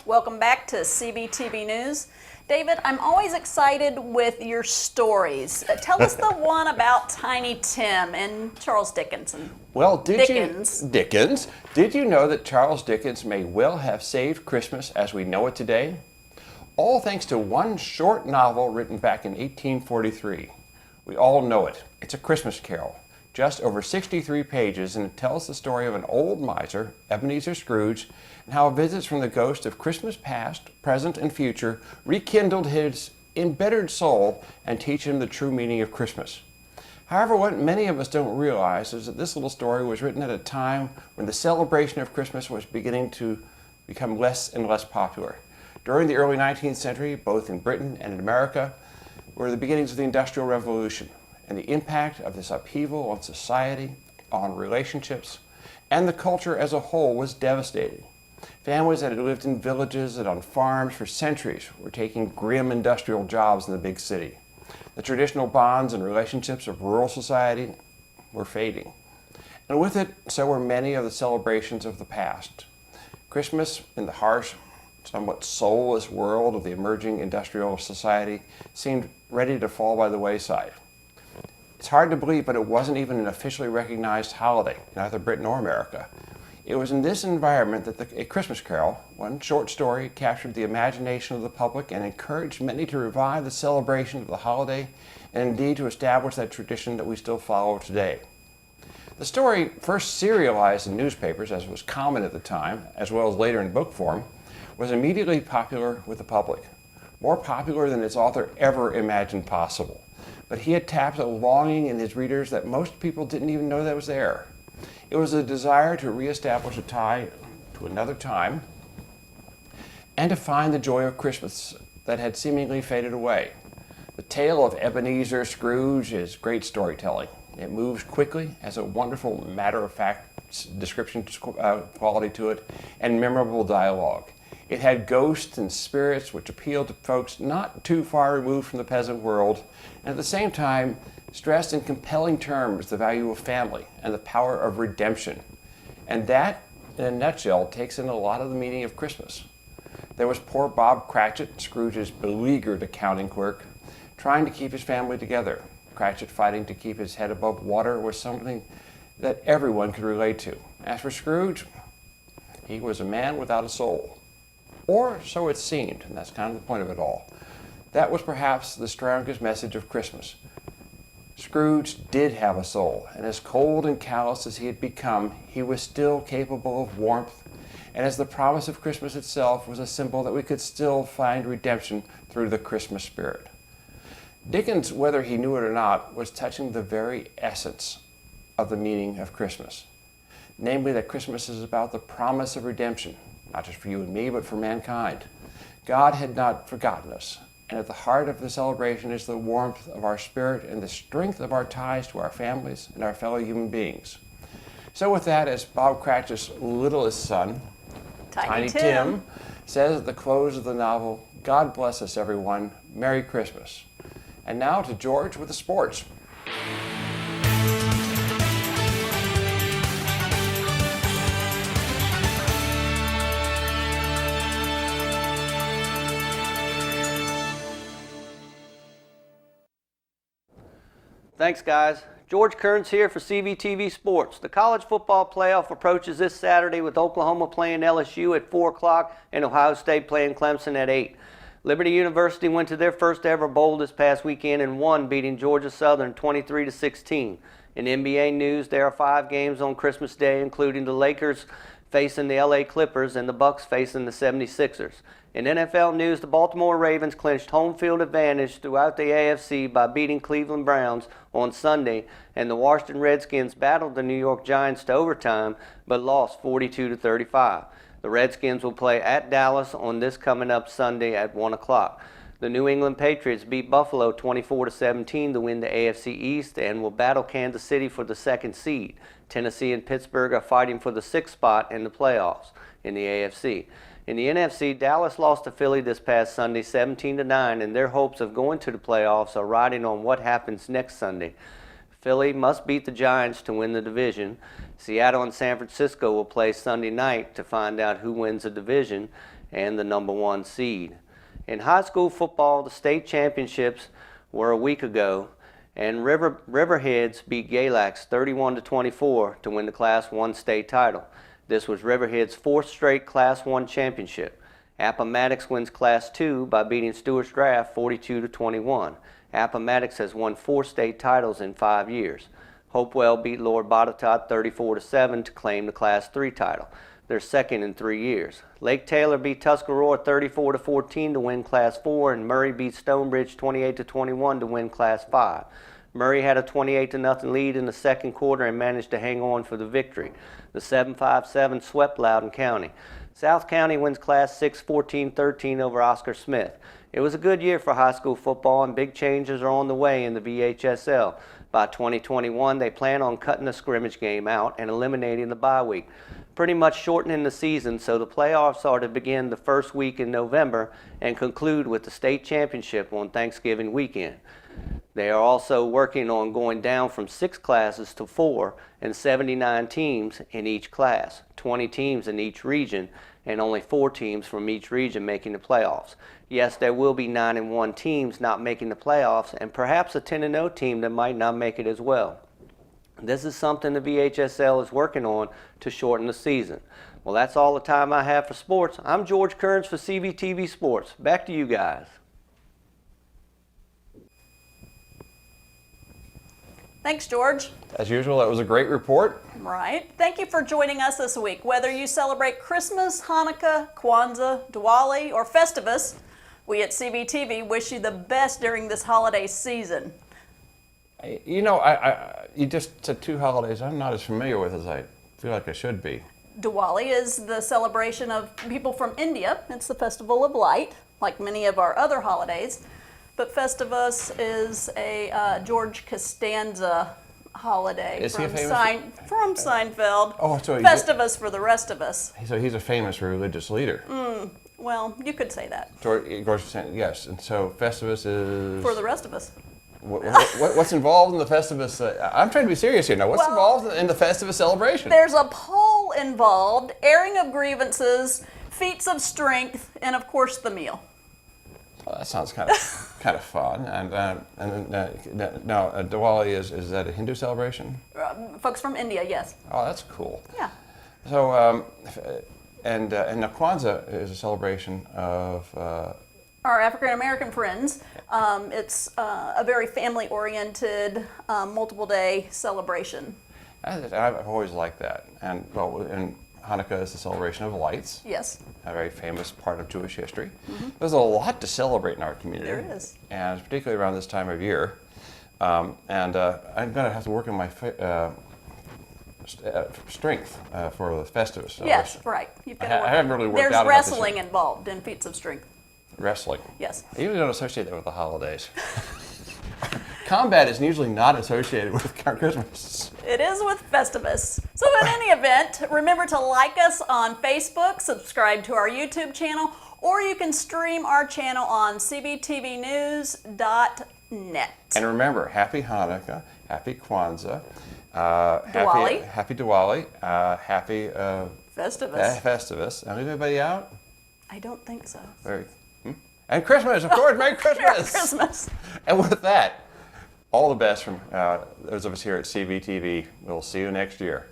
Welcome back to CVTV News. David, I'm always excited with your stories. Tell us the one about Tiny Tim and Charles Dickens. Well, Dickens. Did you know that Charles Dickens may well have saved Christmas as we know it today? All thanks to one short novel written back in 1843. We all know it. It's A Christmas Carol. Just over 63 pages, and it tells the story of an old miser, Ebenezer Scrooge, and how visits from the ghost of Christmas past, present, and future rekindled his embittered soul and teach him the true meaning of Christmas. However, what many of us don't realize is that this little story was written at a time when the celebration of Christmas was beginning to become less and less popular. During the early 19th century, both in Britain and in America, were the beginnings of the Industrial Revolution, and the impact of this upheaval on society, on relationships, and the culture as a whole was devastating. Families that had lived in villages and on farms for centuries were taking grim industrial jobs in the big city. The traditional bonds and relationships of rural society were fading. And with it, so were many of the celebrations of the past. Christmas, in the harsh, somewhat soulless world of the emerging industrial society, seemed ready to fall by the wayside. It's hard to believe, but it wasn't even an officially recognized holiday in either Britain or America. It was in this environment that A Christmas Carol, one short story, captured the imagination of the public and encouraged many to revive the celebration of the holiday and indeed to establish that tradition that we still follow today. The story, first serialized in newspapers, as was common at the time, as well as later in book form, was immediately popular with the public, more popular than its author ever imagined possible. But he had tapped a longing in his readers that most people didn't even know that was there. It was a desire to reestablish a tie to another time and to find the joy of Christmas that had seemingly faded away. The tale of Ebenezer Scrooge is great storytelling. It moves quickly, has a wonderful matter-of-fact description quality to it, and memorable dialogue. It had ghosts and spirits which appealed to folks not too far removed from the peasant world, and at the same time stressed in compelling terms the value of family and the power of redemption. And that, in a nutshell, takes in a lot of the meaning of Christmas. There was poor Bob Cratchit, Scrooge's beleaguered accounting clerk, trying to keep his family together. Cratchit fighting to keep his head above water was something that everyone could relate to. As for Scrooge, he was a man without a soul. Or so it seemed, and that's kind of the point of it all. That was perhaps the strongest message of Christmas. Scrooge did have a soul, and as cold and callous as he had become, he was still capable of warmth, and as the promise of Christmas itself was a symbol that we could still find redemption through the Christmas spirit. Dickens, whether he knew it or not, was touching the very essence of the meaning of Christmas. Namely, that Christmas is about the promise of redemption, not just for you and me, but for mankind. God had not forgotten us, and at the heart of the celebration is the warmth of our spirit and the strength of our ties to our families and our fellow human beings. So with that, as Bob Cratchit's littlest son, Tiny Tim, says at the close of the novel, God bless us, everyone. Merry Christmas. And now to George with the sports. Thanks, guys. George Kearns here for CVTV Sports. The college football playoff approaches this Saturday with Oklahoma playing LSU at 4 o'clock and Ohio State playing Clemson at 8. Liberty University went to their first ever bowl this past weekend and won, beating Georgia Southern 23-16. In NBA news, there are 5 games on Christmas Day, including the Lakers facing the LA Clippers and the Bucks facing the 76ers. In NFL news, the Baltimore Ravens clinched home field advantage throughout the AFC by beating Cleveland Browns on Sunday, and the Washington Redskins battled the New York Giants to overtime but lost 42-35. The Redskins will play at Dallas on this coming up Sunday at 1 o'clock. The New England Patriots beat Buffalo 24-17 to win the AFC East and will battle Kansas City for the 2nd seed. Tennessee and Pittsburgh are fighting for the 6th spot in the playoffs in the AFC. In the NFC, Dallas lost to Philly this past Sunday 17-9, and their hopes of going to the playoffs are riding on what happens next Sunday. Philly must beat the Giants to win the division. Seattle and San Francisco will play Sunday night to find out who wins the division and the number 1 seed. In high school football, the state championships were a week ago, and Riverheads beat Galax 31-24 to win the Class 1 state title. This was Riverhead's 4th straight Class 1 championship. Appomattox wins Class 2 by beating Stewart's Draft 42-21. Appomattox has won 4 state titles in 5 years. Hopewell beat Lower Botetourt 34-7 to claim the Class 3 title, their 2nd in 3 years. Lake Taylor beat Tuscarora 34-14 to win Class 4, and Murray beat Stonebridge 28-21 to win Class 5. Murray had a 28-0 lead in the second quarter and managed to hang on for the victory. The 7-5-7 swept Loudoun County. South County wins Class 6 14-13 over Oscar Smith. It was a good year for high school football, and big changes are on the way in the VHSL. By 2021, they plan on cutting the scrimmage game out and eliminating the bye week, pretty much shortening the season, so the playoffs are to begin the first week in November and conclude with the state championship on Thanksgiving weekend. They are also working on going down from 6 classes to 4 and 79 teams in each class, 20 teams in each region, and only 4 teams from each region making the playoffs. Yes, there will be 9-1 teams not making the playoffs, and perhaps a 10-0 team that might not make it as well. This is something the VHSL is working on to shorten the season. Well, that's all the time I have for sports. I'm George Kearns for CVTV Sports. Back to you guys. Thanks, George. As usual, that was a great report. Right. Thank you for joining us this week. Whether you celebrate Christmas, Hanukkah, Kwanzaa, Diwali, or Festivus, we at CVTV wish you the best during this holiday season. You know, you just said 2 holidays I'm not as familiar with as I feel like I should be. Diwali is the celebration of people from India. It's the festival of light, like many of our other holidays. But Festivus is a George Costanza holiday Is he from, famous? from Seinfeld. Oh, so Festivus for the rest of us. So he's a famous religious leader. Well, you could say that. George yes, and so Festivus is... For the rest of us. What's involved in the Festivus? I'm trying to be serious here now. What's Well, involved in the Festivus celebration? There's a poll involved, airing of grievances, feats of strength, and of course the meal. Well, that sounds kind of fun. And now Diwali is that a Hindu celebration? Folks from India, yes. Oh, that's cool. Yeah. So and now Kwanzaa is a celebration of. Our African American friends. It's a very family-oriented, multiple-day celebration. I've always liked that. And Hanukkah is the celebration of lights. Yes. A very famous part of Jewish history. There's a lot to celebrate in our community. There is. And particularly around this time of year. I'm going to have to work on my strength for the Festivus celebration. Yes, right. You've got to work. I haven't really worked There's out about this wrestling yet. involved in feats of strength. Wrestling. Yes. I usually don't associate that with the holidays. Combat is usually not associated with Christmas. It is with Festivus. So in any event, remember to like us on Facebook, subscribe to our YouTube channel, or you can stream our channel on cvtvnews.net. And remember, happy Hanukkah, happy Kwanzaa, Diwali. happy Diwali, happy Festivus. Festivus. Now, leave everybody out? I don't think so. And Christmas, of course, Merry Christmas! Merry Christmas. And with that, all the best from those of us here at CVTV. We'll see you next year.